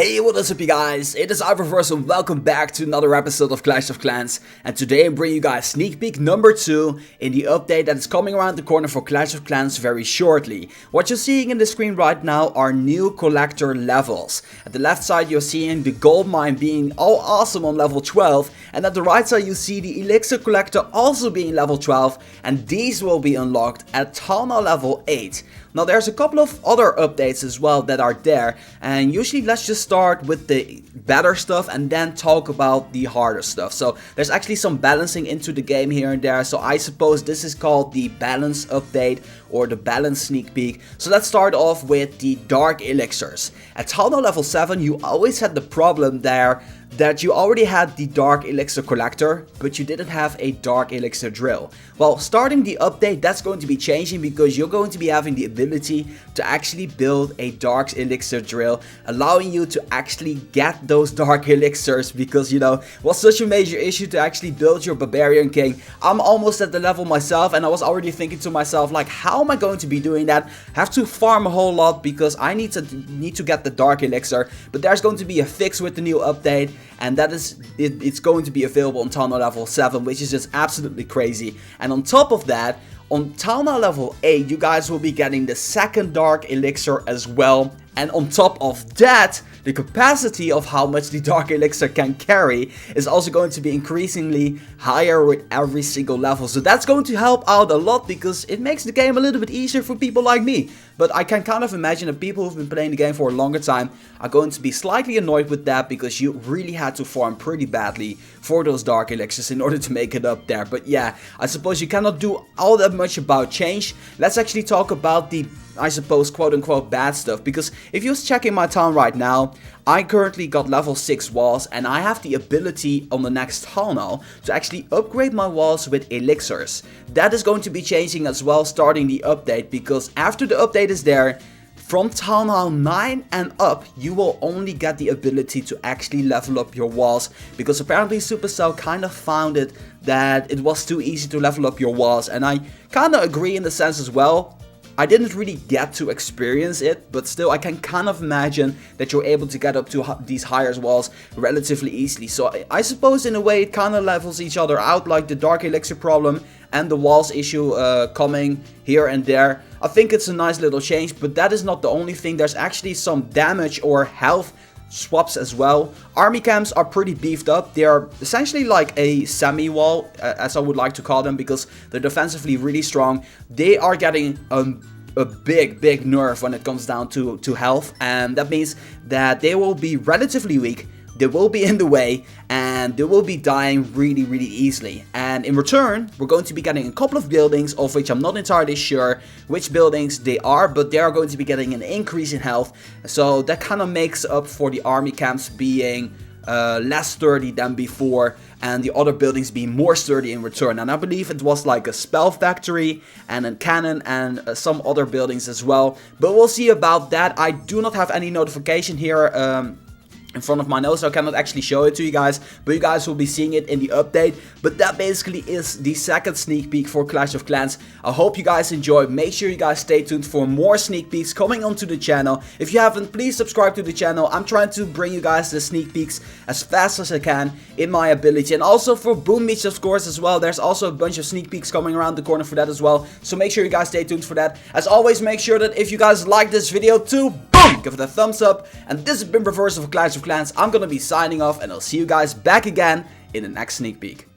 Hey, what is up you guys? It is Iververse and welcome back to another episode of Clash of Clans. And today I'm bringing you guys sneak peek number 2 in the update that is coming around the corner for Clash of Clans very shortly. What you're seeing in the screen right now are new collector levels. At the left side you're seeing the gold mine being all awesome on level 12. And at the right side you see the Elixir Collector also being level 12. And these will be unlocked at Town Hall level 8. Now there's a couple of other updates as well that are there, and usually let's just start with the better stuff and then talk about the harder stuff. So there's actually some balancing into the game here and there, so I suppose this is called the balance update or the balance sneak peek. So let's start off with the Dark Elixirs. At Town Hall level 7 you always had the problem there that you already had the Dark Elixir Collector, but you didn't have a Dark Elixir Drill. Well, starting the update, that's going to be changing because you're going to be having the ability to actually build a Dark Elixir Drill, allowing you to actually get those Dark Elixirs because, you know, it was such a major issue to actually build your Barbarian King. I'm almost at the level myself and I was already thinking to myself, like, how am I going to be doing that? Have to farm a whole lot because I need to get the Dark Elixir, but there's going to be a fix with the new update. And that is, it's going to be available on Town Hall level 7, which is just absolutely crazy. And on top of that, on Town Hall level 8, you guys will be getting the second Dark Elixir as well. And on top of that, the capacity of how much the Dark Elixir can carry is also going to be increasingly higher with every single level. So that's going to help out a lot because it makes the game a little bit easier for people like me. But I can kind of imagine that people who've been playing the game for a longer time are going to be slightly annoyed with that because you really had to farm pretty badly for those Dark Elixirs in order to make it up there. But yeah, I suppose you cannot do all that much about change. Let's actually talk about the, I suppose, quote-unquote bad stuff, because if you're checking my town right now, I currently got level 6 walls and I have the ability on the next town hall to actually upgrade my walls with elixirs. That is going to be changing as well starting the update, because after the update is there, from Town Hall 9 and up, you will only get the ability to actually level up your walls, because apparently Supercell kind of found it that it was too easy to level up your walls, and I kind of agree in the sense as well. I didn't really get to experience it, but still I can kind of imagine that you're able to get up to these higher walls relatively easily. So I suppose in a way it kind of levels each other out, like the Dark Elixir problem and the walls issue coming here and there. I think it's a nice little change, but that is not the only thing. There's actually some damage or health swaps as well. Army camps are pretty beefed up. They are essentially like a semi-wall, as I would like to call them, because they're defensively really strong. They are getting a big nerf when it comes down to health, and that means that they will be relatively weak. They will be in the way and they will be dying really easily. And in return, we're going to be getting a couple of buildings, of which I'm not entirely sure which buildings they are, but they are going to be getting an increase in health. So that kind of makes up for the army camps being less sturdy than before, and the other buildings being more sturdy in return. And I believe it was like a spell factory and a cannon and some other buildings as well. But we'll see about that. I do not have any notification here in front of my nose, so I cannot actually show it to you guys, but you guys will be seeing it in the update. But that basically is the second sneak peek for Clash of Clans. I hope you guys enjoyed. Make sure you guys stay tuned for more sneak peeks coming onto the channel. If you haven't, please subscribe to the channel. I'm trying to bring you guys the sneak peeks as fast as I can in my ability. And also for Boom Meets, of course, as well. There's also a bunch of sneak peeks coming around the corner for that as well. So make sure you guys stay tuned for that. As always, make sure that if you guys like this video too, boom, give it a thumbs up. And this has been Reverse of Clash of Clans. I'm gonna be signing off, and I'll see you guys back again in the next sneak peek.